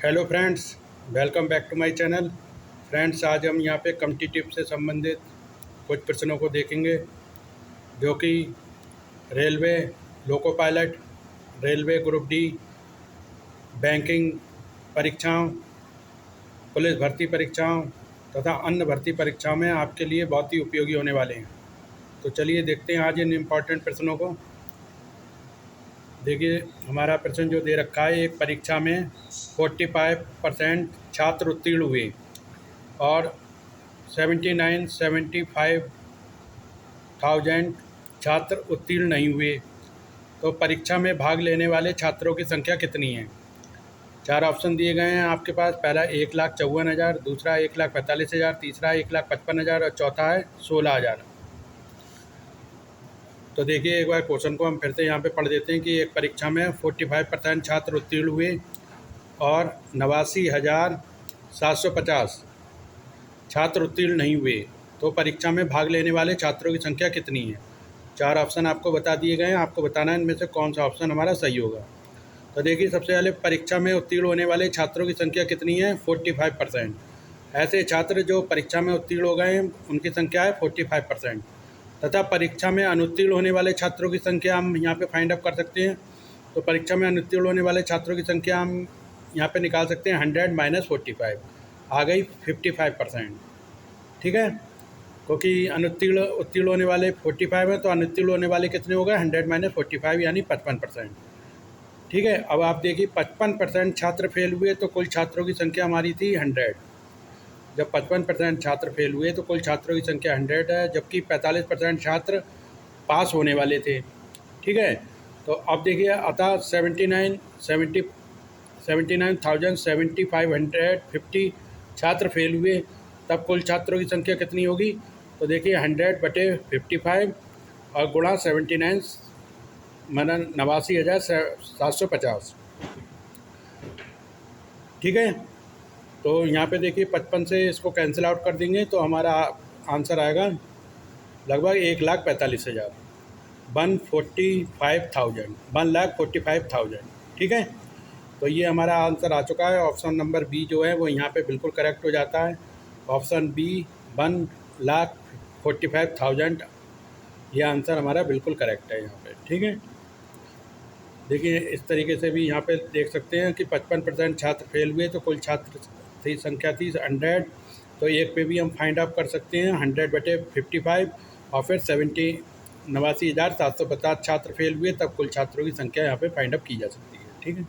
Hello friends, welcome back to my channel. Friends, आज हम यहाँ पे कॉम्पिटिटिव से संबंधित कुछ प्रश्नों को देखेंगे जो कि railway, loco pilot, railway group D, banking परीक्षाओं, पुलिस भर्ती परीक्षाओं तथा अन्य भर्ती परीक्षाओं में आपके लिए बहुत ही उपयोगी होने वाले हैं। तो चलिए देखते हैं आज इन इम्पॉर्टेंट प्रश्नों को। देखिए, हमारा प्रश्न जो दे रखा है, एक परीक्षा में 45% छात्र उत्तीर्ण हुए और 75,000 छात्र उत्तीर्ण नहीं हुए, तो परीक्षा में भाग लेने वाले छात्रों की संख्या कितनी है। चार ऑप्शन दिए गए हैं आपके पास। पहला 1,54,000, दूसरा 1,45,000, तीसरा 1,55,000 और चौथा है 16,000। तो देखिए, एक बार क्वेश्चन को हम फिर से यहाँ पे पढ़ देते हैं कि एक परीक्षा में 45% छात्र उत्तीर्ण हुए और 89,750 छात्र उत्तीर्ण नहीं हुए, तो परीक्षा में भाग लेने वाले छात्रों की संख्या कितनी है। चार ऑप्शन आपको बता दिए गए हैं, आपको बताना है इनमें से कौन सा ऑप्शन हमारा सही होगा। तो देखिए, सबसे पहले परीक्षा में उत्तीर्ण होने वाले छात्रों की संख्या कितनी है, 45%। ऐसे छात्र जो परीक्षा में उत्तीर्ण हो गए हैं उनकी संख्या है 45%। तथा परीक्षा में अनुत्तीर्ण होने वाले छात्रों की संख्या हम यहाँ पे फाइंड आउट कर सकते हैं। तो परीक्षा में अनुत्तीर्ण होने वाले छात्रों की संख्या हम यहाँ पे निकाल सकते हैं 100 - 45, आ गई 55%। ठीक है, क्योंकि उत्तीर्ण होने वाले 45 हैं, तो अनुत्तीर्ण होने वाले कितने हो गए, 100 - 45 यानी 55%। ठीक है, अब आप देखिए 55% छात्र फेल हुए तो कुल छात्रों की संख्या हमारी थी 100। जब 55% छात्र फेल हुए तो कुल छात्रों की संख्या 100 है, जबकि 45% छात्र पास होने वाले थे। ठीक है, तो अब देखिए अतः 79,750 छात्र फेल हुए, तब कुल छात्रों की संख्या कितनी होगी। तो देखिए 100/55 और गुणा 79 माना 89,750। ठीक है, तो यहाँ पे देखिए 55 से इसको कैंसिल आउट कर देंगे तो हमारा आंसर आएगा लगभग 1,45,000, 1,45,000। ठीक है, तो ये हमारा आंसर आ चुका है। ऑप्शन नंबर बी जो है वो यहाँ पे बिल्कुल करेक्ट हो जाता है। ऑप्शन बी 1,45,000, ये आंसर हमारा बिल्कुल करेक्ट है यहाँ पे। ठीक है, देखिए इस तरीके से भी यहाँ पे देख सकते हैं कि 55% छात्र फेल हुए तो कुल छात्र थी संख्या थी 100। तो एक पे भी हम फाइंड आउट कर सकते हैं 100/55 और फिर 89,750 छात्र फेल हुए, तब कुल छात्रों की संख्या यहाँ पे फाइंड आउट की जा सकती है। ठीक है,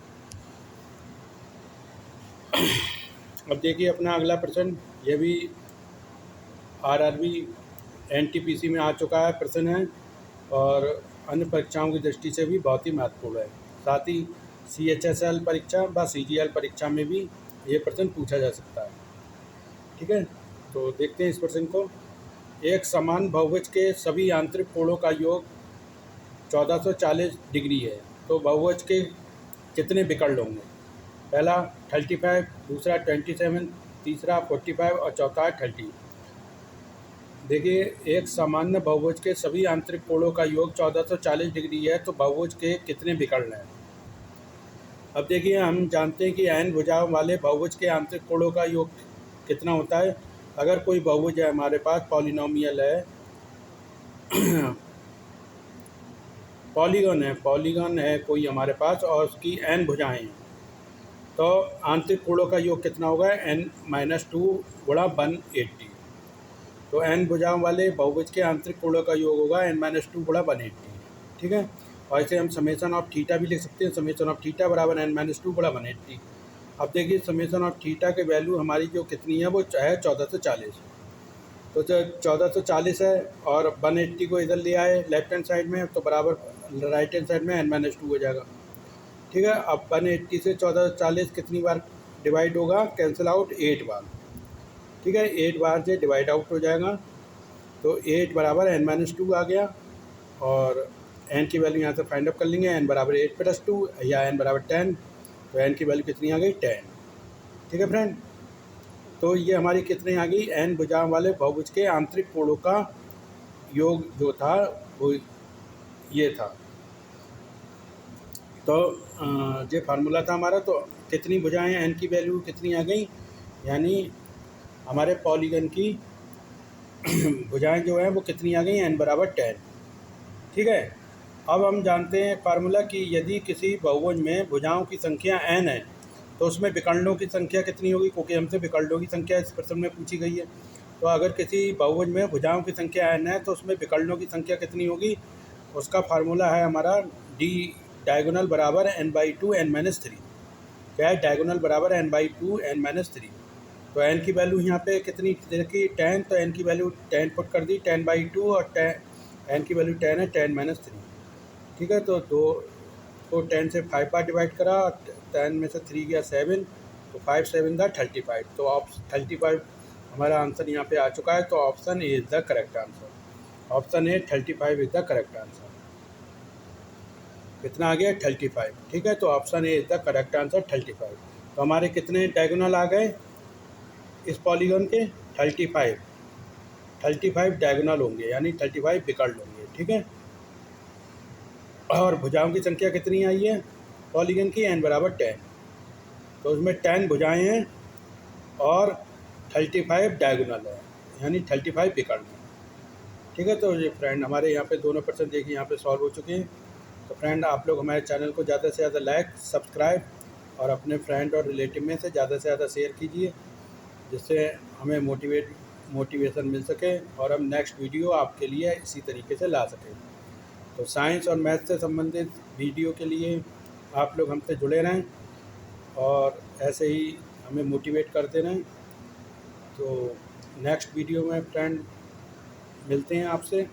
अब देखिए अपना अगला प्रश्न, ये भी आरआरबी एनटीपीसी में आ चुका है प्रश्न है और अन्य परीक्षाओं की दृष्टि से भी बहुत ही महत्वपूर्ण है। साथ ही CHSL परीक्षा व CGL परीक्षा में भी ये प्रश्न पूछा जा सकता है। ठीक है, तो देखते हैं इस प्रश्न को। एक समान बहुभुज के सभी आंतरिक कोणों का योग 1440 डिग्री है, तो बहुभुज के कितने विकर्ण होंगे। पहला 35, दूसरा 27, तीसरा 45 और चौथा 30। देखिए, एक सामान्य बहुभुज के सभी आंतरिक कोणों का योग 1440 डिग्री है, तो बहुभुज के कितने विकर्ण हैं। अब देखिए, हम जानते हैं कि n भुजाओं वाले बहुभुज के आंतरिक कोणों का योग कितना होता है। अगर कोई बहुभुज है हमारे पास, पॉलिनोमियल है, पॉलीगन है कोई हमारे पास और उसकी n भुजाएं हैं, तो आंतरिक कोणों का योग कितना होगा, n - 2 गुणा 180। तो n भुजाओं वाले बहुभुज के आंतरिक कोणों का योग होगा n - 2 गुणा 180। ठीक है, और इसे हम समेसन ऑफ थीटा भी लिख सकते हैं, समेसन ऑफ थीटा बराबर n - 2 गुणा 180। अब देखिए समेसन ऑफ थीटा के वैल्यू हमारी जो कितनी है वो है 1440। तो 1440 है और 180 को इधर ले आए लेफ्ट हैंड साइड में, तो बराबर राइट हैंड साइड में n - 2 हो जाएगा। ठीक है, अब 180 से 1440 कितनी बार डिवाइड होगा, कैंसिल आउट 8 बार। ठीक है, 8 बार से डिवाइड आउट हो जाएगा, तो 8 बराबर n - 2 आ गया और n की वैल्यू यहाँ से फाइंड आउट कर लेंगे। n बराबर 8+2 या n बराबर 10, तो n की वैल्यू कितनी आ गई, 10। ठीक है फ्रेंड, तो ये हमारी कितनी आ गई, n भुजाओं वाले बहुभुज के आंतरिक कोणों का योग जो था वो ये था। तो ये फार्मूला था हमारा। तो कितनी भुजाएं, एन की वैल्यू कितनी आ गई, यानी हमारे पॉलीगन की भुजाएं जो हैं वो कितनी आ गई, एन बराबर 10। ठीक है। अब हम जानते हैं फार्मूला कि यदि किसी बहुभुज में भुजाओं की संख्या n है तो उसमें विकर्णों की संख्या कितनी होगी, क्योंकि हमसे विकर्णों की संख्या इस प्रश्न में पूछी गई है। तो अगर किसी बहुभुज में भुजाओं की संख्या n है तो उसमें विकर्णों की संख्या कितनी होगी, उसका फार्मूला है हमारा डी डायगोनल बराबर n/2 n-3। क्या है, डायगोनल बराबर n/2 n-3। तो n की वैल्यू यहाँ पे कितनी देखी, 10, तो n की वैल्यू 10 पुट कर दी, 10/2, और n की वैल्यू 10 है, 10-3। ठीक है। तो 2 को 10 से 5 बार डिवाइड करा, 10 में से 3 गया 7, तो 5 7 था 35। तो 35 हमारा आंसर यहाँ पे आ चुका है। तो option A is the correct answer. Option A 35 is the correct answer. कितना आ गया, 35। ठीक है। तो option A is the correct answer 35। तो हमारे कितने डायगोनल आ गए इस पॉलीगन के, 35 डायगोनल होंगे, यानी 35 विकर्ण होंगे। ठीक है। और भुजाओं की संख्या कितनी आई है पॉलीगन की, n बराबर 10। तो उसमें 10 भुजाएं हैं और 35 डायगोनल है, यानी 35 विकर्ण है। ठीक है। तो ये फ्रेंड हमारे यहाँ पे दोनों प्रश्न देखिए यहाँ पे सॉल्व हो चुके हैं। तो फ्रेंड आप लोग हमारे चैनल को ज़्यादा से ज़्यादा लाइक, सब्सक्राइब और अपने फ्रेंड और रिलेटिव में से ज़्यादा से ज़्यादा शेयर कीजिए, जिससे हमें मोटिवेशन मिल सके और हम नेक्स्ट वीडियो आपके लिए इसी तरीके से ला सकें। तो साइंस और मैथ से संबंधित वीडियो के लिए आप लोग हमसे जुड़े रहें और ऐसे ही हमें मोटिवेट करते रहें। तो नेक्स्ट वीडियो में फ्रेंड मिलते हैं आपसे,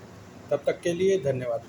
तब तक के लिए धन्यवाद।